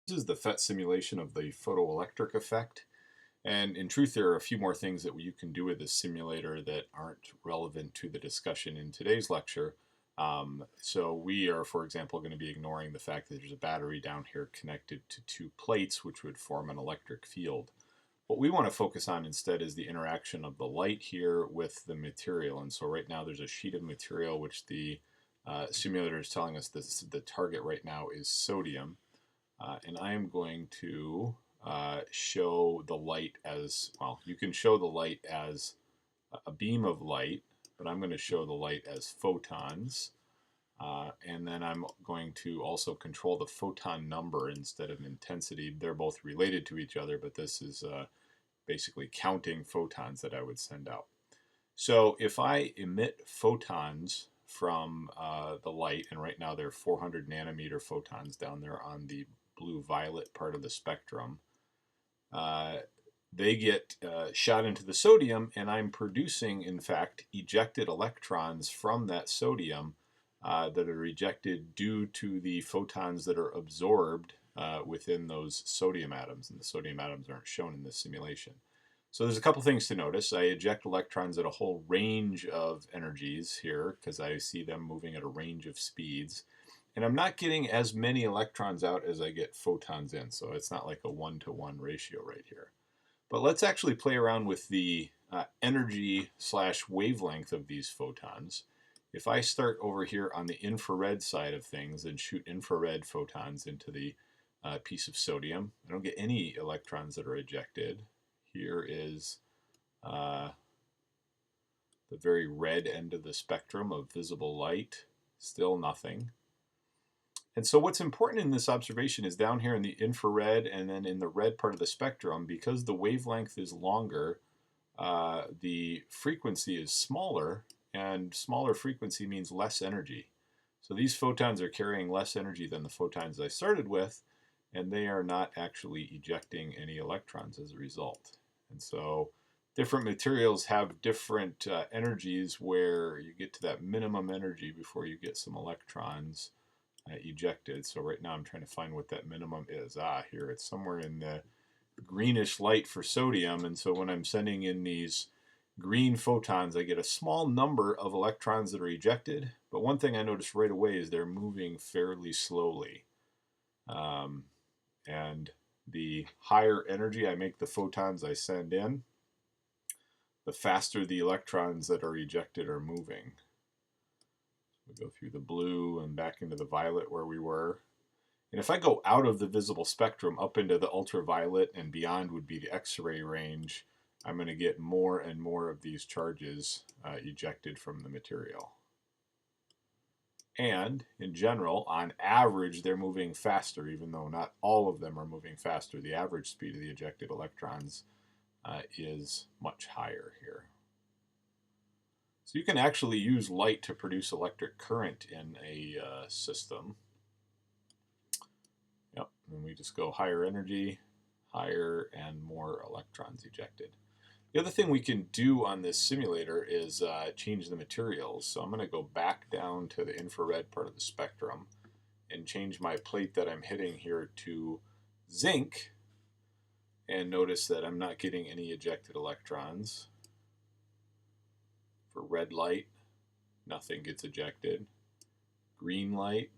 This is the PhET simulation of the photoelectric effect. And in truth, there are a few more things that you can do with this simulator that aren't relevant to the discussion in today's lecture. So we are, for example, going to be ignoring the fact that there's a battery down here connected to two plates, which would form an electric field. What we want to focus on instead is the interaction of the light here with the material. And so right now there's a sheet of material which the simulator is telling us the target right now is sodium. And I am going to show the light as, well, you can show the light as a beam of light, but I'm going to show the light as photons. And then I'm going to also control the photon number instead of intensity. They're both related to each other, but this is basically counting photons that I would send out. So if I emit photons from the light, and right now there are 400 nanometer photons down there on the blue-violet part of the spectrum, they get shot into the sodium, and I'm producing, in fact, ejected electrons from that sodium that are ejected due to the photons that are absorbed within those sodium atoms, and the sodium atoms aren't shown in this simulation. So there's a couple things to notice. I eject electrons at a whole range of energies here because I see them moving at a range of speeds. And I'm not getting as many electrons out as I get photons in, so it's not like a 1-to-1 ratio right here. But let's actually play around with the energy slash wavelength of these photons. If I start over here on the infrared side of things and shoot infrared photons into the piece of sodium, I don't get any electrons that are ejected. Here is the very red end of the spectrum of visible light, still nothing. And so what's important in this observation is down here in the infrared and then in the red part of the spectrum, because the wavelength is longer, the frequency is smaller, and smaller frequency means less energy. So these photons are carrying less energy than the photons I started with, and they are not actually ejecting any electrons as a result. And so different materials have different energies where you get to that minimum energy before you get some electrons ejected. So right now I'm trying to find what that minimum is. Here it's somewhere in the greenish light for sodium, and so when I'm sending in these green photons, I get a small number of electrons that are ejected, but one thing I notice right away is they're moving fairly slowly. And the higher energy I make the photons I send in, the faster the electrons that are ejected are moving. We go through the blue and back into the violet where we were. And if I go out of the visible spectrum up into the ultraviolet and beyond would be the X-ray range, I'm going to get more and more of these charges ejected from the material. And in general, on average, they're moving faster, even though not all of them are moving faster. The average speed of the ejected electrons is much higher here. So you can actually use light to produce electric current in a system. Yep, and we just go higher energy, higher, and more electrons ejected. The other thing we can do on this simulator is change the materials. So I'm going to go back down to the infrared part of the spectrum and change my plate that I'm hitting here to zinc. And notice that I'm not getting any ejected electrons. For red light, nothing gets ejected. Green light,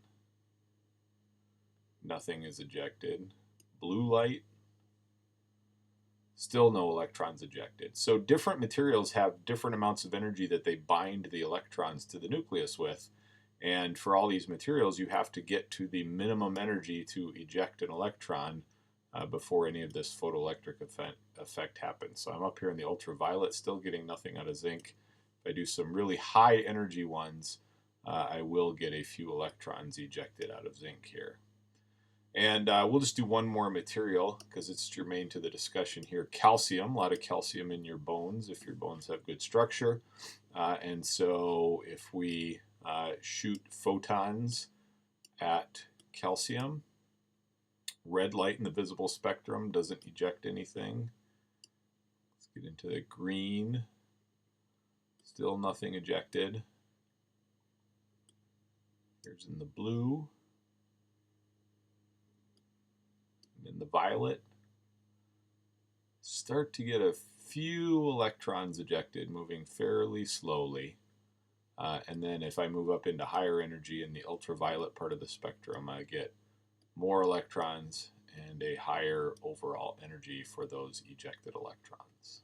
nothing is ejected. Blue light, still no electrons ejected. So different materials have different amounts of energy that they bind the electrons to the nucleus with. And for all these materials, you have to get to the minimum energy to eject an electron before any of this photoelectric effect happens. So I'm up here in the ultraviolet, still getting nothing out of zinc. If I do some really high energy ones, I will get a few electrons ejected out of zinc here. And we'll just do one more material because it's germane to the discussion here. Calcium, a lot of calcium in your bones if your bones have good structure. And so if we shoot photons at calcium, red light in the visible spectrum doesn't eject anything. Let's get into the green. Still nothing ejected. Here's in the blue. In the violet, start to get a few electrons ejected, moving fairly slowly. And then if I move up into higher energy in the ultraviolet part of the spectrum, I get more electrons and a higher overall energy for those ejected electrons.